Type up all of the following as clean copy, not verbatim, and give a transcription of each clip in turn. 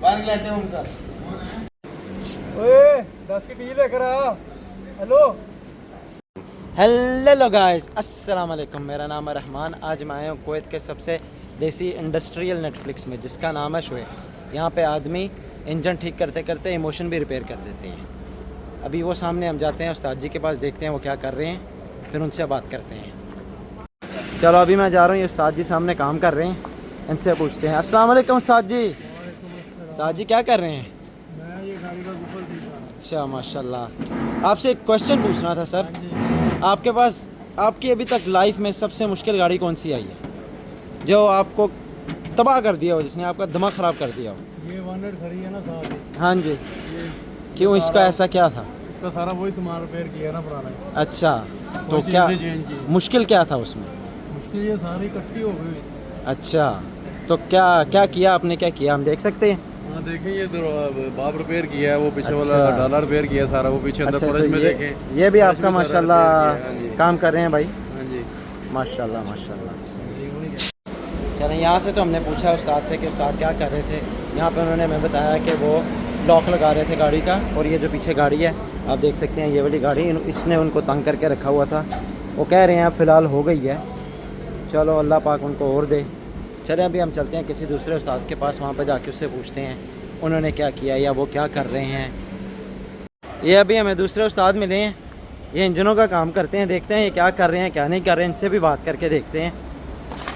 उनका। ओए 10 की टी लेकर आ। हेलो हेलो गाइस, अस्सलाम वालेकुम। मेरा नाम है रहमान। आज मैं आया हूँ कुवैत के सबसे देसी इंडस्ट्रियल नेटफ्लिक्स में, जिसका नाम है शोएब। यहाँ पे आदमी इंजन ठीक करते करते इमोशन भी रिपेयर कर देते हैं। अभी वो सामने हम जाते हैं उस्ताद जी के पास, देखते हैं वो क्या कर रहे हैं, फिर उनसे बात करते हैं। चलो अभी मैं जा रहा हूँ, ये उस्ताद जी सामने काम कर रहे हैं, इनसे पूछते हैं। अस्सलाम वालेकुम उस्ताद जी। उस्ताद जी क्या कर रहे हैं? मैं ये गाड़ी का गुफल थी। अच्छा माशाल्लाह। आपसे एक क्वेश्चन पूछना था सर। आपके पास आपकी अभी तक लाइफ में सबसे मुश्किल गाड़ी कौन सी आई है जो आपको तबाह कर दिया हो, जिसने आपका दिमाग ख़राब कर दिया हो? ये 100 खड़ी है ना साथ। हाँ जी। ये क्यों, इसका ऐसा क्या था? इसका सारा वही सामान रिपेयर किया ना पुराना। अच्छा, तो कोई क्या चीज़ें चेंज की। मुश्किल क्या था उसमें? मुश्किल ये सारी इकट्ठी हो गई। अच्छा, तो क्या क्या किया आपने, क्या किया, हम देख सकते हैं? हाँ देखें, ये बाप रिपेयर किया है, वो पीछे अच्छा। वाला डाला रिपेयर किया सारा, वो पीछे अंदर अच्छा, फर्श तो में देखें। ये भी फर्श आपका में सारा माशाल्लाह repair किया है। हाँ जी। काम कर रहे हैं भाई, हाँ जी। माशाल्लाह माशाल्लाह। चलें, यहाँ से तो हमने पूछा उस्ताद से कि उस्ताद क्या कर रहे थे। यहाँ पे उन्होंने हमें बताया कि वो लॉक लगा रहे थे गाड़ी का, और ये जो पीछे गाड़ी है आप देख सकते हैं, ये वाली गाड़ी इसने उनको तंग करके रखा हुआ था। वो कह रहे हैं अब फ़िलहाल हो गई है। चलो अल्लाह पाक उनको और दे। चलें अभी हम चलते हैं किसी दूसरे उस्ताद के पास, वहाँ पर जाके उससे पूछते हैं उन्होंने क्या किया या वो क्या कर रहे हैं। ये अभी हमें दूसरे उस्ताद मिले हैं, ये इंजनों का काम करते हैं। देखते हैं ये क्या कर रहे हैं क्या नहीं कर रहे हैं, इनसे भी बात करके देखते हैं।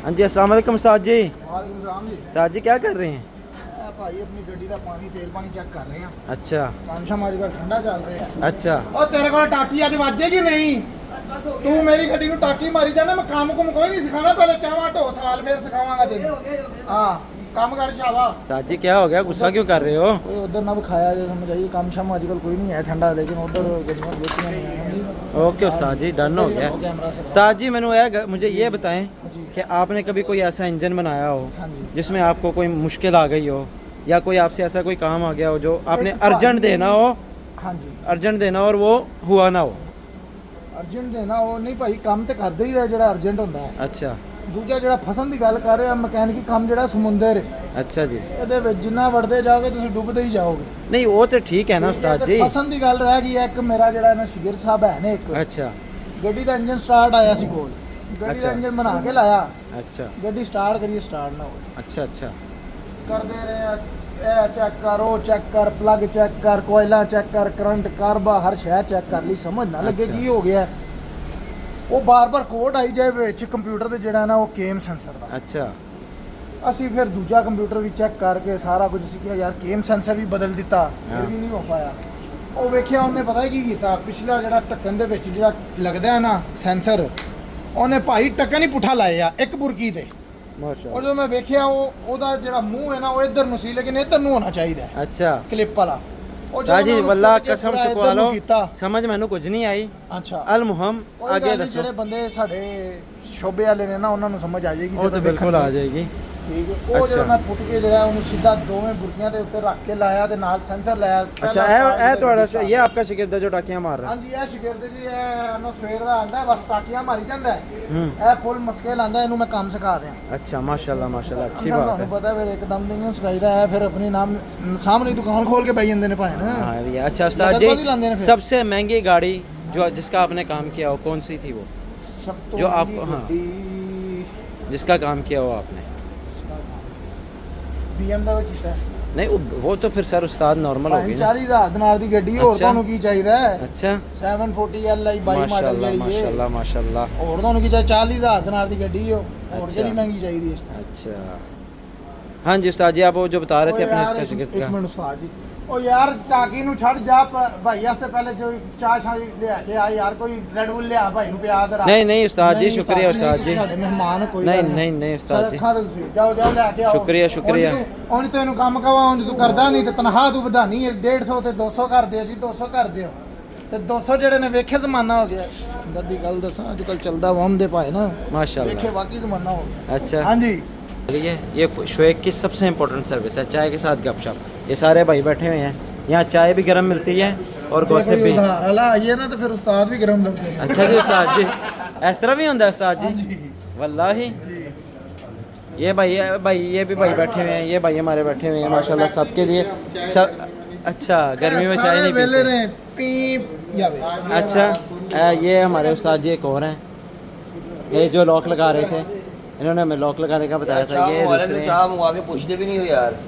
हाँ जी, अस्सलाम वालेकुम उस्ताद जी। उस्ताद जी क्या कर रहे हैं? भाई अपनी गड्डी का पानी तेल पानी चेक कर रहे हैं। अच्छा कांशा मारी बार ठंडा चल रहा है। अच्छा। और तेरे को टाकी अज वाजेगी नहीं? तू मेरी गड्डी में टाकी मारी जाना, मैं काम कुम कोई नहीं सिखाना, पहले चावा ढो साल फिर सिखावांगा तेन। हाँ काम कर शाबा। उस्ताद जी क्या हो गया, गुस्सा क्यों कर रहे हो? उधर ना खाया जाए, समझ आइए काम शाम आजकल कोई नहीं है ठंडा, लेकिन उधर ओके उस्ताद जी, डन हो गया। उस्ताद जी मुझे ये बताएं कि आपने कभी कोई ऐसा इंजन बनाया हो जिसमें आपको कोई मुश्किल आ गई हो, या कोई आपसे ऐसा कोई काम आ गया हो जो आपने अर्जेंट देना हो? हाँ जी, अर्जेंट देना और वो हुआ ना हो? अर्जेंट देना वो नहीं भाई, काम तो करते ही रहे जो अर्जेंट होता है। अच्छा। दूजा जो फसन की गल कर रहे मकैनिकी काम जो समुंदर है, अच्छा जी। ये जिन्ना वड़ते जाओगे तुम डुबते ही जाओगे। नहीं वो तो ठीक है ना उस्ताद जी। फसन की गल रह गई है। एक मेरा जो ना शिगिर साहब है ना, एक अच्छा। गड्डी का इंजन स्टार्ट आया सी कोल, गड्डी का इंजन बना के लाया, अच्छा गड्डी स्टार्ट करिए स्टार्ट ना हो। अच्छा अच्छा। करते रहे चेक कर, वो चेक कर, प्लग चेक कर, कोयला चेक कर, करंट कार्बा हर शह चेक कर ली, समझ ना लगे अच्छा। की हो गया। वो बार बार कोड आई जाए विच कंप्यूटर ते जेड़ा ना वो केम सेंसर दा। अच्छा। ਅਸੀਂ ਫਿਰ ਦੂਜਾ ਕੰਪਿਊਟਰ ਵੀ ਚੈੱਕ ਕਰਕੇ ਸਾਰਾ ਕੁਝ ਅਸੀਂ ਕਿਹਾ ਯਾਰ ਕੇਮ ਸੈਂਸਰ ਵੀ ਬਦਲ ਦਿੱਤਾ, ਫਿਰ ਵੀ ਨਹੀਂ ਹੋ ਪਾਇਆ। ਉਹ ਵੇਖਿਆ ਉਹਨੇ ਪਤਾ ਕੀ ਕੀਤਾ, ਪਿਛਲਾ ਜਿਹੜਾ ਢੱਕਣ ਦੇ ਵਿੱਚ ਜਿਹੜਾ ਲੱਗਦਾ ਹੈ ਨਾ ਸੈਂਸਰ, ਉਹਨੇ ਭਾਈ ਢੱਕਣ ਹੀ ਪੁੱਠਾ ਲਾਇਆ ਇੱਕ ਬੁਰਕੀ ਤੇ। ਮਾਸ਼ਾਅੱਲਾ। ਉਹ ਜਦੋਂ ਮੈਂ ਵੇਖਿਆ ਉਹਦਾ ਜਿਹੜਾ ਮੂੰਹ ਹੈ ਨਾ ਉਹ ਇੱਧਰ ਨੂੰ ਸੀ, ਲੇਕਿਨ ਇੱਧਰ ਨੂੰ ਹੋਣਾ ਚਾਹੀਦਾ ਹੈ। ਅੱਛਾ। ਕਲਿੱਪ ਵਾਲਾ। ਉਹ जी वल्लाह कसम थोड़ा चुकवा ਇੱਧਰ लो, ਨੂੰ ਕੀਤਾ। समझ मैनू कुछ नहीं आई। ਅੱਛਾ अल मुहम ਕੋਈ आगे ਗੱਲ ਨਹੀਂ, दसो। ਜਿਹੜੇ ਬੰਦੇ ਸਾਡੇ ਸ਼ੋਬੇ ਵਾਲੇ ਨੇ ਨਾ ਉਹਨਾਂ ਨੂੰ ਸਮਝ ਆ ਜਾਏਗੀ वो तो बिल्कुल आ जाएगी। ਠੀਕ ਹੈ। ਉਹ ਜਿਹੜਾ ਅੱਛਾ। ਮੈਂ ਫੁੱਟ ਕੇ ਜਿਹੜਾ ਉਹਨੂੰ ਸਿੱਧਾ ਦੋਵੇਂ ਬੁਰਕੀਆਂ ਦੇ ਉੱਤੇ ਰੱਖ ਕੇ ਲਾਇਆ ਤੇ ਨਾਲ ਸੈਂਸਰ ਲਾਇਆ। अच्छा ए थोड़ा सा ये आपका शिगिर्द है जो टाकियां मार रहा है? ਹਾਂਜੀ ਇਹ ਸ਼ਗਿਰਦ ਜੀ, ਇਹ ਇਹਨੂੰ ਸਵੇਰ ਦਾ ਆਂਦਾ ਬਸ ਟਾਕੀਆਂ ਮਾਰੀ ਜਾਂਦਾ ਹੈ। हम्म। ਇਹ ਫੁੱਲ ਮੁਸ਼ਕਿਲ ਆਂਦਾ, ਇਹਨੂੰ ਮੈਂ ਕੰਮ ਸਿਖਾ ਦਿਆਂ। अच्छा माशाल्लाह माशाल्लाह, अच्छी ਅੱਛਾ, बात ਤੁਹਾਨੂੰ है। ਪਤਾ ਫਿਰ ਇੱਕਦਮ ਨਹੀਂ ਨੂੰ ਸਿਖਾਈਦਾ ਹੈ, ਫਿਰ ਆਪਣੀ ਨਾਮ ਸਾਹਮਣੇ ਦੁਕਾਨ ਖੋਲ ਕੇ ਬਹਿ ਜਾਂਦੇ ਨੇ ਭਾਈ ਨਾ। हाँ भैया। अच्छा उस्ताद लगभग ही लांदे ने जी, फिर। सबसे महंगी गाड़ी जो जिसका आपने काम किया हो कौन सी थी वो, ਸਭ ਤੋਂ ਜੋ ਆਪ- ਮਹਿੰਗੀ ਹਾਂ। ਗੱਡੀ जिसका काम किया हो आपने? BMW ਕੀਤਾ ਹੈ। नहीं वो तो फिर सर उस्ताद नॉर्मल हो गई ना। 40,000 ਦਿਨਾਰ ਦੀ ਗੱਡੀ, ਹੋਰ ਅੱਛਾ। ਤੁਹਾਨੂੰ ਕੀ ਚਾਹੀਦਾ ਹੈ? अच्छा 740 Li 22 ਮਾਡਲ माशाल्लाह ਜਿਹੜੀ ਹੈ, माशाल्लाह माशाल्लाह। ਹੋਰ ਤੁਹਾਨੂੰ ਕੀ ਚਾਹੀਦਾ? 40,000 ਦਿਨਾਰ ਦੀ ਗੱਡੀ ਹੋ, ਹੋਰ ਅੱਛਾ। ਜਿਹੜੀ ਮਹਿੰਗੀ ਚਾਹੀਦੀ ਇਸ ਤੋਂ। अच्छा हाँ जी उस्ताद जी, आप वो जो बता रहे थे अपने इसका शिगिर्द ਇੱਕ का। ਮਿੰਟ ਉਸਤਾਦ ਜੀ, ਉਹ ਯਾਰ ਟਾਕੀ ਨੂੰ ਛੱਡ ਜਾ, ਭਾਈ ਵਾਸਤੇ ਪਹਿਲੇ ਜੋ ਚਾਹ ਸ਼ਾਹ ਲਿਆ ਕੇ ਆ ਯਾਰ, ਕੋਈ ਰੈਡ ਬੁੱਲ ਲਿਆ ਭਾਈ ਨੂੰ ਪਿਆ ਤੇ नहीं नहीं उस्ताद जी, शुक्रिया उस्ताद जी। ਸਾਡੇ ਮਹਿਮਾਨ ਕੋਈ नहीं ਗੱਲ नहीं नहीं उस्ताद जी। ਖਾ ਦੇ ਤੁਸੀਂ, ਜਾਓ ਜਾਓ ਲੈ ਕੇ ਆਓ। ਸ਼ੁਕਰੀਆ, ਸ਼ੁਕਰੀਆ। ਹੁਣ ਤੈਨੂੰ ਕੰਮ ਕਵਾ, ਹੁਣ ਤੂੰ ਕਰਦਾ ਨਹੀਂ ਤੇ ਤਨਖਾਹ ਤੂੰ ਵਧਾਣੀ ਹੈ 150 ਤੇ 200 ਕਰ ਦਿਓ ਜੀ, 200 ਕਰ ਦਿਓ ਤੇ 200 ਜਿਹੜੇ ਨੇ ਵੇਖੇ ਜ਼ਮਾਨਾ ਹੋ ਗਿਆ। ਅੰਦਰ ਦੀ ਗੱਲ ਦੱਸਾਂ, ਅੱਜ ਕੱਲ ਚੱਲਦਾ ਵਮ ਦੇ ਭਾਈ ਨਾ, माशाल्लाह। ਵੇਖੇ ਵਾਕਈ ਜ਼ਮਾਨਾ ਹੋ ਗਿਆ। अच्छा ਹਾਂਜੀ ये शोएब की सबसे इम्पोर्टेंट सर्विस है, चाय के साथ गपशप। ये सारे भाई बैठे हुए हैं, यहाँ चाय भी गर्म मिलती है और गॉसिप भी। ਉਧਾਰ ਵਾਲਾ ਆਈਏ ਨਾ ਤੇ ਫਿਰ ਉਸਤਾਦ ਵੀ ਗਰਮ ਲੱਗਦੇ ਨੇ। अच्छा जी उस्ताद जी, इस तरह भी होता है उस्ताद जी? ਹਾਂਜੀ वल्लाही ਜੀ। ये भाई ये भी भाई बैठे हुए हैं, ये भाई हमारे बैठे हुए हैं माशाल्लाह सबके लिए सब। अच्छा गर्मी में चाय नहीं वेले पीते। ने पीप जावे। अच्छा ये हमारे उस्ताद जी एक और हैं, ये जो लॉक लगा रहे थे, इन्होंने हमें लॉक लगाने का बताया था। ये दूसरे चाह मंगवा के पुछते भी नहीं हो यार।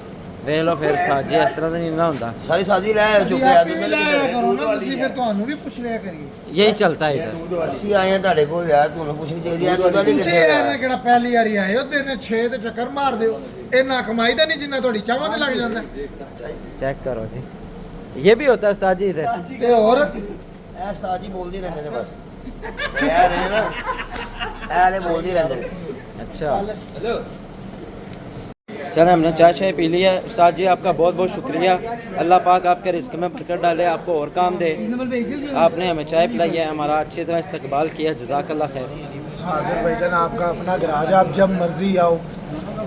वे लो फिर उस्ताद जी इस तरह तो नहीं ना होता, सारी साजी ले चुके आप ਵੀ ਲਾਇਆ ਕਰੋ ਨਾ ਤੁਸੀਂ, ਫਿਰ ਤੁਹਾਨੂੰ ਵੀ ਪੁੱਛ ਲਿਆ ਕਰੀਏ। यही चलता है इधर। ਅਸੀਂ ਆਏ ਆ ਤੁਹਾਡੇ ਕੋਲ ਯਾਰ, ਤੁਹਾਨੂੰ ਪੁੱਛਣੀ ਚਾਹੀਦੀ ਹੈ ਦੁੱਧ ਵਾਲੀ ਤੁਸੀਂ ਕਿੱਥੇ ਇਹਨੇ ਹੈ? ਕਿਹੜਾ ਪਹਿਲੀ ਵਾਰੀ ਆਏ ਹੋ, ਤੇਰੇ 6 ਤੇ ਚੱਕਰ ਮਾਰ ਦਿਓ। ਇੰਨਾ ਕਮਾਈ ਤਾਂ ਨਹੀਂ ਜਿੰਨਾ ਤੁਹਾਡੀ ਚਾਹਾਂ ਤੇ ਲੱਗ ਜਾਂਦਾ। चेक करो जी, ये भी होता है उस्ताद जी इधर। ਤੇ ਹੋਰ ਇਹ ਉਸਤਾਦ ਜੀ ਬੋਲਦੇ ਹੀ ਰਹਿੰਦੇ ਨੇ ਬਸ। ਇਹ ਰਹੇ ਨਾ ਇਹ ਨੇ ਬੋਲਦੇ ਹੀ ਰਹਿੰਦੇ ਨੇ। अच्छा चलो हमने चाय शाय पी लिया। उस्ताद जी आपका बहुत बहुत शुक्रिया, अल्लाह पाक आपके रिस्क में बरकत डाले, आपको और काम दे। आपने हमें चाय पिलाई है, हमारा अच्छी तरह इस्तकबाल किया, जज़ाकल्लाह खैर। हाजिर भाईजान आपका अपना गराज, आप जब मर्जी आओ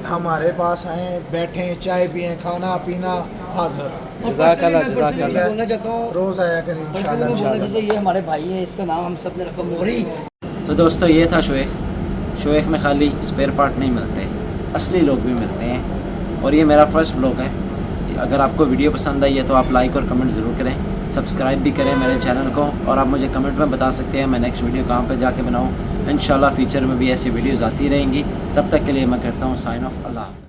हमारे पास आए, बैठें, चाय पिए, खाना पीना हाजिर। जज़ाकल्लाह जज़ाकल्लाह। बोलना चाहता हूँ, रोज़ आया करें पर्सनली मैं बोलना चाहता हूँ, ये हमारे भाई हैं, इसका नाम हम सब ने रखा मोरी। तो दोस्तों ये था शोएख में खाली स्पेयर पार्ट नहीं मिलते, असली लोग भी मिलते हैं। और ये मेरा फर्स्ट ब्लॉग है। अगर आपको वीडियो पसंद आई है तो आप लाइक और कमेंट ज़रूर करें, सब्सक्राइब भी करें मेरे चैनल को, और आप मुझे कमेंट में बता सकते हैं मैं नेक्स्ट वीडियो कहाँ पर जाके बनाऊँ। इंशाल्लाह फ्यूचर में भी ऐसी वीडियोज़ आती रहेंगी। तब तक के लिए मैं कहता हूँ साइन ऑफ, अल्लाह।